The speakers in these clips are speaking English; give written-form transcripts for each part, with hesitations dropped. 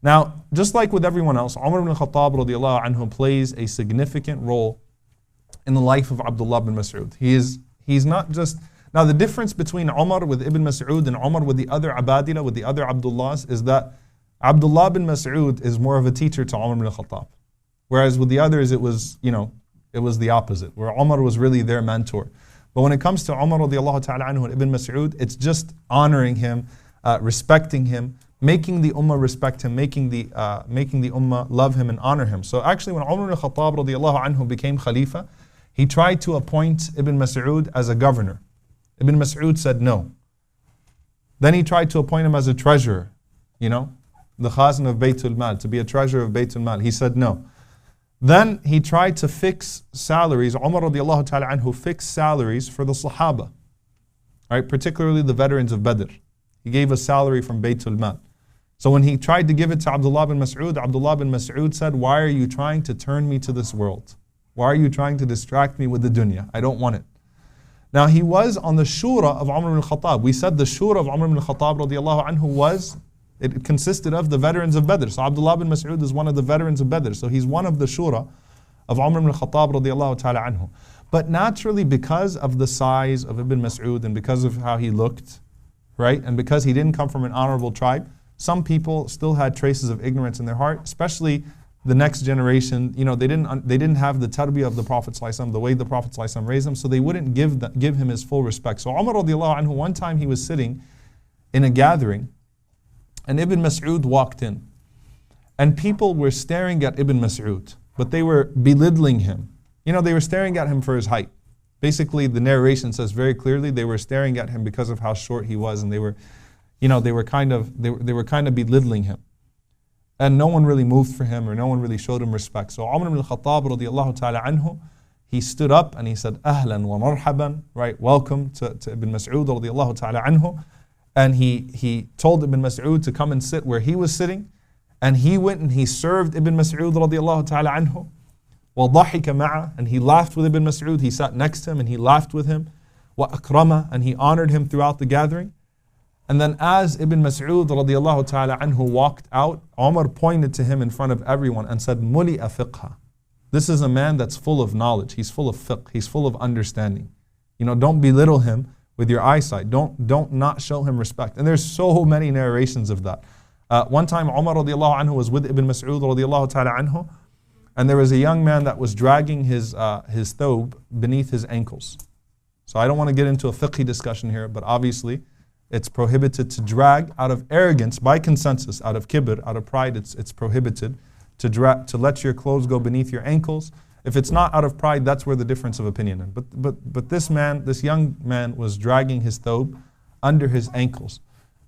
Now, just like with everyone else, Umar ibn Khattab radiallahu anhu plays a significant role in the life of Abdullah bin Mas'ud. He's not just... Now, the difference between Umar with Ibn Mas'ud and Umar with the other Abadila, with the other Abdullahs, is that Abdullah bin Mas'ud is more of a teacher to Umar ibn Khattab. Whereas with the others, it was the opposite, where Umar was really their mentor. But when it comes to Umar radiallahu ta'ala anhu and Ibn Mas'ud, it's just honoring him, respecting him, making the ummah respect him, making the ummah love him and honor him. So actually when Umar ibn Khattab radiallahu anhu became Khalifa, he tried to appoint Ibn Mas'ud as a governor. Ibn Mas'ud said no. Then he tried to appoint him as a treasurer, the Khazin of Baytul Mal, to be a treasurer of Baytul Mal. He said no. Then he tried to fix salaries. Umar radiallahu ta'ala anhu fixed salaries for the Sahaba, right? Particularly the veterans of Badr. He gave a salary from Baytul Mal. So when he tried to give it to Abdullah bin Mas'ud said, why are you trying to turn me to this world? Why are you trying to distract me with the dunya? I don't want it. Now he was on the shura of Umar ibn Khattab. We said the shura of Umar ibn Khattab radiallahu anhu it consisted of the veterans of Badr. So Abdullah bin Mas'ud is one of the veterans of Badr. So he's one of the shura of Umar ibn Khattab radiallahu ta'ala anhu. But naturally, because of the size of Ibn Mas'ud and because of how he looked, right, and because he didn't come from an honorable tribe, some people still had traces of ignorance in their heart, especially the next generation. They didn't have the tarbiyah of the Prophet ﷺ, the way the Prophet ﷺ raised them, so they wouldn't give him his full respect. So Umar radiallahu anhu, one time he was sitting in a gathering, and Ibn Mas'ud walked in. And people were staring at Ibn Mas'ud, but they were belittling him. They were staring at him for his height. Basically, the narration says very clearly they were staring at him because of how short he was, and they were kind of belittling him. And no one really moved for him, or no one really showed him respect. So Umar ibn Khattab radiallahu ta'ala anhu, he stood up and he said, Ahlan wa marhaban, right? Welcome to Ibn Mas'ud radiallahu ta'ala anhu. And he told Ibn Mas'ud to come and sit where he was sitting. And he went and he served Ibn Mas'ud radiallahu ta'ala anhu. وَضَحِكَ مَعَهُ, and he laughed with Ibn Mas'ud. He sat next to him and he laughed with him. وَأَكْرَمَهُ, and he honored him throughout the gathering. And then as Ibn Mas'ud radiallahu ta'ala anhu walked out, Umar pointed to him in front of everyone and said, مُلِئَ فِقْهَ. This is a man that's full of knowledge. He's full of fiqh. He's full of understanding. Don't belittle him with your eyesight. Don't not show him respect. And there's so many narrations of that. One time Umar radiallahu anhu was with Ibn Mas'ud radiallahu ta'ala anhu, and there was a young man that was dragging his thobe beneath his ankles. So I don't want to get into a fiqhi discussion here, but obviously it's prohibited to drag out of arrogance, by consensus, out of kibr, out of pride. It's prohibited to let your clothes go beneath your ankles. If it's not out of pride, that's where the difference of opinion is. But this young man was dragging his thobe under his ankles.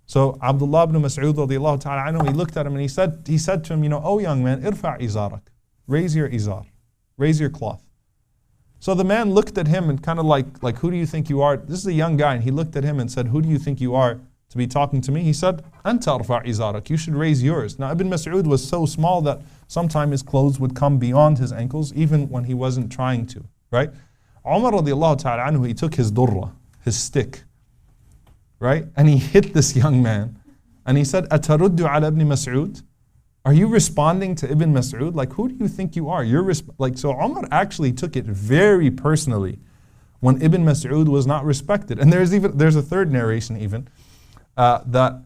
So Abdullah ibn Mas'ud radiallahu ta'ala anhu, he looked at him and he said to him, oh young man, irfa' izarak, raise your izar, raise your cloth. So the man looked at him and kind of like, who do you think you are? This is a young guy, and he looked at him and said, who do you think you are to be talking to me? He said, Anta arfa' izarak, you should raise yours. Now Ibn Mas'ud was so small that sometimes his clothes would come beyond his ankles, even when he wasn't trying to, right? Umar radiallahu ta'ala anhu, he took his durra, his stick, right? And he hit this young man, and he said, Ataruddu ala ibn Mas'ud? Are you responding to Ibn Mas'ud? Like, who do you think you are? So Umar actually took it very personally when Ibn Mas'ud was not respected. And there's a third narration even, that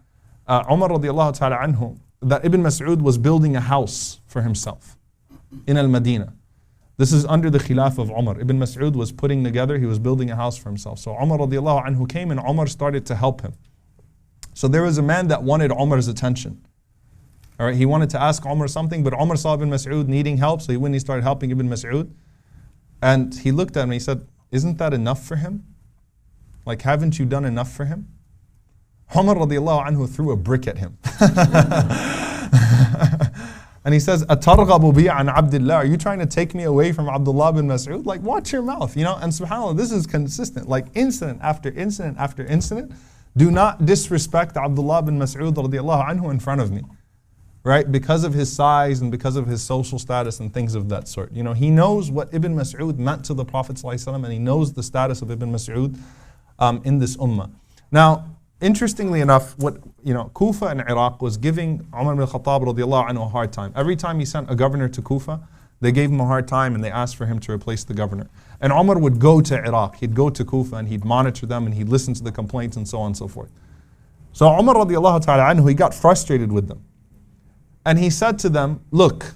Umar radiallahu ta'ala anhu, that Ibn Mas'ud was building a house for himself in Al-Madinah. This is under the khilaf of Umar. Ibn Mas'ud was putting together, he was building a house for himself. So Umar radiallahu anhu came and Umar started to help him. So there was a man that wanted Umar's attention. All right, he wanted to ask Umar something, but Umar saw Ibn Mas'ud needing help, so he went and he started helping Ibn Mas'ud. And he looked at him and he said, isn't that enough for him? Like, haven't you done enough for him? Umar radiallahu anhu threw a brick at him. And he says, Atarghabu bi an Abdullah, are you trying to take me away from Abdullah bin Mas'ud? Like, watch your mouth, And subhanAllah, this is consistent. Like, incident after incident after incident. Do not disrespect Abdullah bin Mas'ud radiallahu anhu in front of me. Right? Because of his size and because of his social status and things of that sort. He knows what Ibn Mas'ud meant to the Prophet ﷺ, and he knows the status of Ibn Mas'ud in this ummah. Now, interestingly enough, Kufa and Iraq was giving Umar ibn Khattab radiallahu anhu a hard time. Every time he sent a governor to Kufa, they gave him a hard time and they asked for him to replace the governor. And Umar would go to Iraq, he'd go to Kufa and he'd monitor them and he'd listen to the complaints and so on and so forth. So Umar radiallahu ta'ala anhu, he got frustrated with them. And he said to them, look,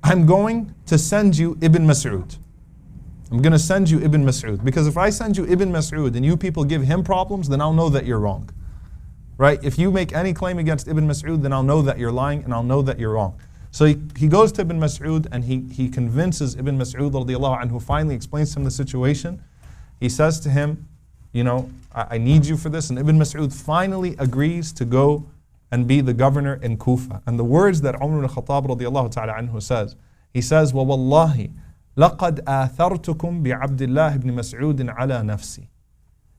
I'm going to send you Ibn Mas'ud. I'm going to send you Ibn Mas'ud. Because if I send you Ibn Mas'ud and you people give him problems, then I'll know that you're wrong. Right? If you make any claim against Ibn Mas'ud, then I'll know that you're lying and I'll know that you're wrong. So he goes to Ibn Mas'ud and he convinces Ibn Mas'ud radiallahu anhu, finally explains to him the situation. He says to him, I need you for this. And Ibn Mas'ud finally agrees to go and be the governor in Kufa. And the words that Umar ibn Khattab radiallahu ta'ala anhu says, he says, وَوَاللَّهِ لَقَدْ آثَرْتُكُمْ بِعَبْدِ ibn Mas'ud عَلَى نَفْسِي.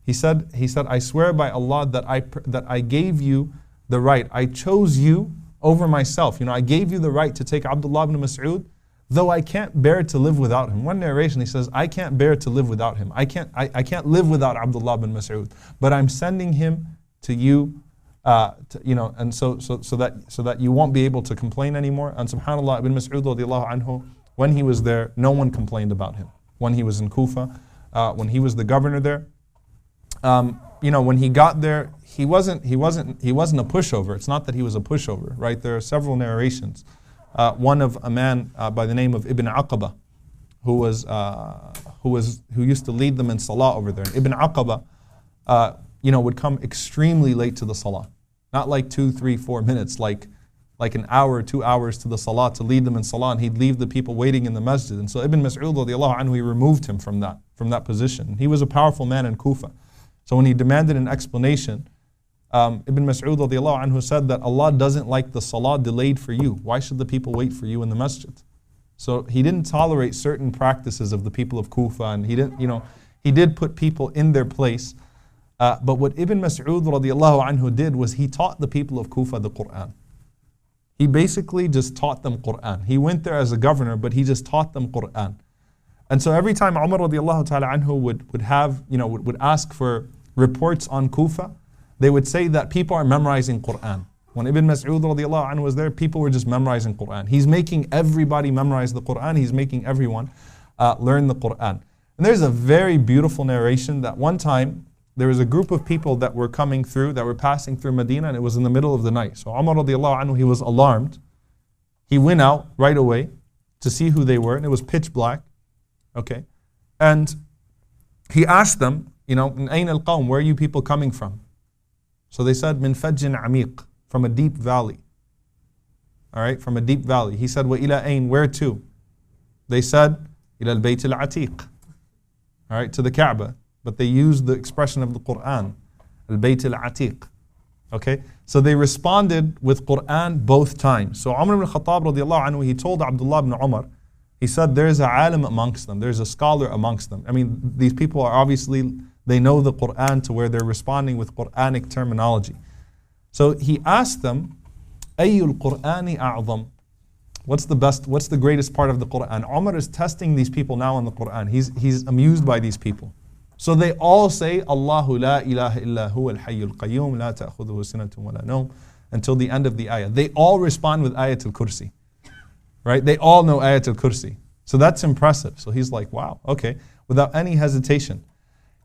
He said, I swear by Allah that I gave you the right. I chose you over myself. I gave you the right to take Abdullah ibn Mas'ud, though I can't bear to live without him. One narration, he says, I can't bear to live without him. I can't live without Abdullah ibn Mas'ud. But I'm sending him to you, and so that you won't be able to complain anymore. And subhanAllah, Ibn Mas'ud radiallahu anhu, when he was there, no one complained about him. When he was in Kufa, when he was the governor there, when he got there, he wasn't a pushover. It's not that he was a pushover, right? There are several narrations. One of a man by the name of Ibn Aqaba, who used to lead them in salah over there. And Ibn Aqaba, would come extremely late to the salah, not like 2, 3, 4 minutes, like an hour, 2 hours to the salah to lead them in salah, and he'd leave the people waiting in the masjid. And so Ibn Mas'ud radiallahu anhu, he removed him from that position. He was a powerful man in Kufa. So when he demanded an explanation, Ibn Mas'ud radiallahu anhu said that Allah doesn't like the salah delayed for you. Why should the people wait for you in the masjid? So he didn't tolerate certain practices of the people of Kufa, and he did put people in their place. But what Ibn Mas'ud radiallahu anhu did was he taught the people of Kufa the Quran. He basically just taught them Quran. He went there as a governor, but he just taught them Quran. And so every time Umar radiallahu ta'ala anhu would ask for reports on Kufa, they would say that people are memorizing Quran. When Ibn Mas'ud radiallahu anhu was there, people were just memorizing Quran. He's making everybody memorize the Quran. He's making everyone learn the Quran. And there's a very beautiful narration that one time there was a group of people that were passing through Medina, and it was in the middle of the night. So Umar radiallahu anhu, he was alarmed. He went out right away to see who they were, and it was pitch black. Okay, and he asked them, min ayn al-qawm, where are you people coming from? So they said, min fajjin amiq, from a deep valley. All right, from a deep valley. He said, wa ila ayn, where to? They said, ila al-bayt al-atiq. All right, to the Kaaba. But they used the expression of the Quran, al-bayt al-atiq. Okay, so they responded with Quran both times. So Umar ibn Khattab radiallahu anhu, he told Abdullah ibn Umar, he said, there's a alim amongst them, there's a scholar amongst them. I mean, these people are obviously, they know the Quran to where they're responding with Quranic terminology. So he asked them, Ayyul Qur'ani a'zam? What's the greatest part of the Quran? Umar is testing these people now on the Quran. He's amused by these people. So they all say, Allahu la ilaha illa huwa al-hayyul qayyum, la ta'khudhuhu sinatun wa la nawm, until the end of the ayah. They all respond with Ayatul Kursi. Right? They all know Ayatul Kursi. So that's impressive. So he's like, wow, okay, without any hesitation.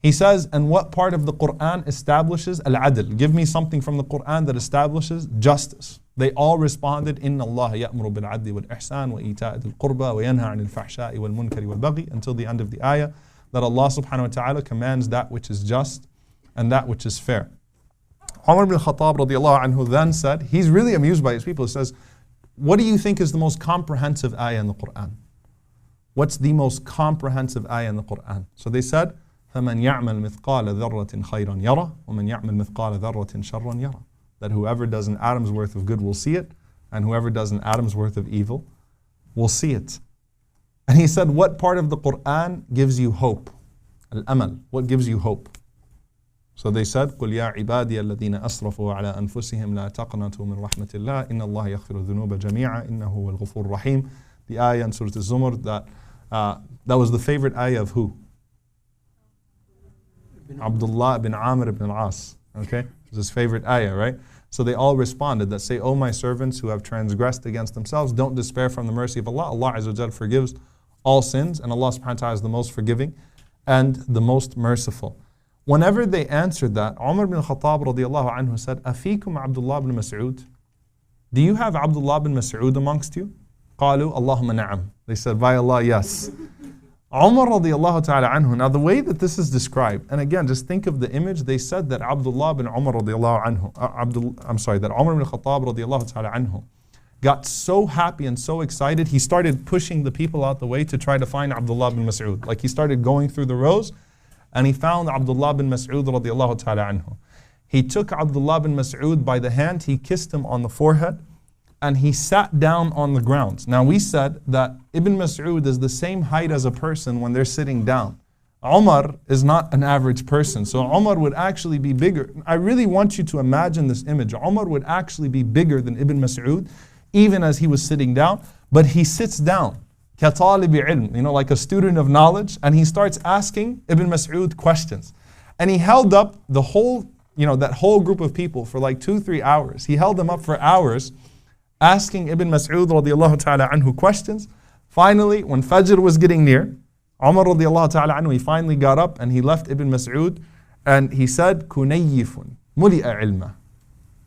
He says, and what part of the Quran establishes al-adl? Give me something from the Quran that establishes justice. They all responded, Inna Allah ya'muru bil-adli wal-ihsan wa ita'i al-qurba wa yanha 'anil fahsha'i wal-munkari wal-baghi, until the end of the ayah, that Allah subhanahu wa ta'ala commands that which is just and that which is fair. Umar ibn Khattab radiallahu anhu then said, he's really amused by his people. He says, what do you think is the most comprehensive ayah in the Quran? What's the most comprehensive ayah in the Quran? So they said, فَمَنْ يَعْمَلْ مِثْقَالَ ذَرَّةٍ خَيْرًا يَرَى وَمَنْ يَعْمَلْ مِثْقَالَ ذَرَّةٍ شَرًّا يَرَى. That whoever does an atom's worth of good will see it, and whoever does an atom's worth of evil will see it. And he said, what part of the Quran gives you hope? Al-amal. What gives you hope? So they said, قُلْ يَا عِبَادِيَ الَّذِينَ أَسْرَفُوا عَلَىٰ أَنفُسِهِمْ لَا تَقْنَطُوا مِنْ رَحْمَةِ اللَّهِ إِنَّ اللَّهَ يَغْفِرُ الذُّنُوبَ جَمِيعًا إِنَّهُ هُوَ الْغَفُورُ الرَّحِيمُ. The ayah in Surah Al-Zumar that was the favorite ayah of who? Abdullah ibn Amr ibn al-As. Okay? It's his favorite ayah, right? So they all responded that say, "O my servants who have transgressed against themselves, don't despair from the mercy of Allah. Allah Azza wa Jal forgives all sins, and Allah subhanahu wa ta'ala is the most forgiving and the most merciful." Whenever they answered that, Umar ibn Khattab radiallahu anhu said, "Afikum Abdullah ibn Mas'ud? Do you have Abdullah ibn Mas'ud amongst you?" قالوا اللهم نعم. They said, by Allah, yes. Umar radiallahu ta'ala anhu, now the way that this is described, and again, just think of the image, they said that Abdullah bin Umar radiallahu anhu, that Umar ibn Khattab radiallahu ta'ala anhu got so happy and so excited, he started pushing the people out the way to try to find Abdullah bin Mas'ud. Like he started going through the rows, and he found Abdullah bin Mas'ud radiallahu ta'ala anhu. He took Abdullah bin Mas'ud by the hand, he kissed him on the forehead, and he sat down on the ground. Now we said that Ibn Mas'ud is the same height as a person when they're sitting down. Umar is not an average person, so Umar would actually be bigger. I really want you to imagine this image. Umar would actually be bigger than Ibn Mas'ud, even as he was sitting down, but he sits down, كَطَالِبِ عِلْم, like a student of knowledge, and he starts asking Ibn Mas'ud questions. And he held up the whole, that whole group of people for like 2-3 hours. He held them up for hours, asking Ibn Mas'ud radiallahu ta'ala anhu questions. Finally, when Fajr was getting near, Umar radiallahu ta'ala anhu, he finally got up and he left Ibn Mas'ud and he said, كُنَيِّفٌ مُلِئَ عِلْمًا.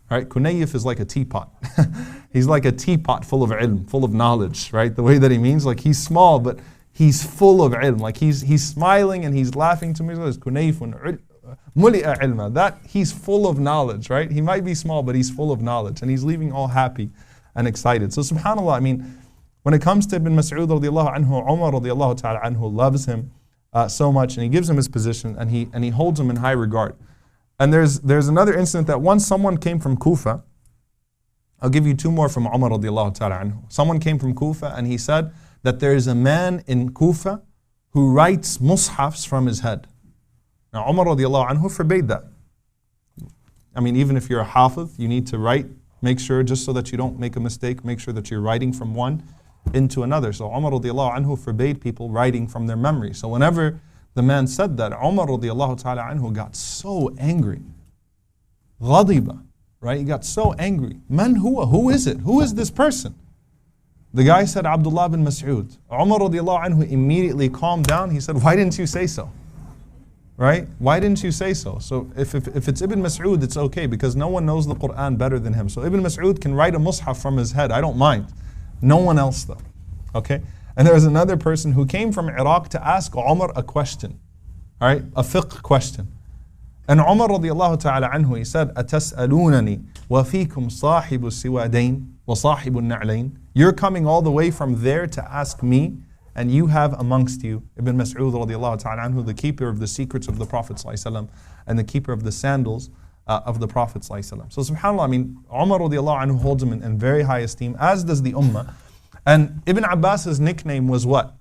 Right? Kunayif is like a teapot. He's like a teapot full of ilm, full of knowledge, right? The way that he means, like he's small, but he's full of ilm. Like he's smiling and he's laughing to me. So it's Kunayifun muli'a ilma. That he's full of knowledge, right? He might be small, but he's full of knowledge. And he's leaving all happy and excited. So subhanAllah, when it comes to Ibn Mas'ud radiallahu anhu, Umar radiallahu ta'ala anhu loves him so much, and he gives him his position, and he holds him in high regard. And there's another incident that once someone came from Kufa. I'll give you 2 more from Umar radiallahu ta'ala anhu. Someone came from Kufa and he said that there is a man in Kufa who writes mushafs from his head. Now Umar radiallahu anhu forbade that. Even if you're a hafiz, you need to write. Make sure, just so that you don't make a mistake, make sure that you're writing from one into another. So Umar radiallahu anhu forbade people writing from their memory. So whenever the man said that, Umar radiallahu ta'ala anhu got so angry. Ghadiba, right? He got so angry. Man huwa? Who is it? Who is this person? The guy said, Abdullah bin Mas'ud. Umar radiallahu anhu immediately calmed down. He said, why didn't you say so? Right? Why didn't you say so? So if it's Ibn Mas'ud, it's okay because no one knows the Quran better than him. So Ibn Mas'ud can write a mushaf from his head. I don't mind. No one else though. Okay? And there was another person who came from Iraq to ask Umar a question. Alright? A fiqh question. And Umar radiallahu ta'ala anhu, he said, أَتَسْأَلُونَنِي وَفِيكُمْ صَاحِبُ السِّوَادَيْنِ وَصَاحِبُ النَّعْلَيْنِ. You're coming all the way from there to ask me, and you have amongst you Ibn Mas'ud radiallahu ta'ala anhu, the keeper of the secrets of the Prophet ﷺ, and the keeper of the sandals of the Prophet ﷺ. So subhanAllah, Umar radiallahu anhu holds him in very high esteem, as does the ummah. And Ibn Abbas's nickname was what?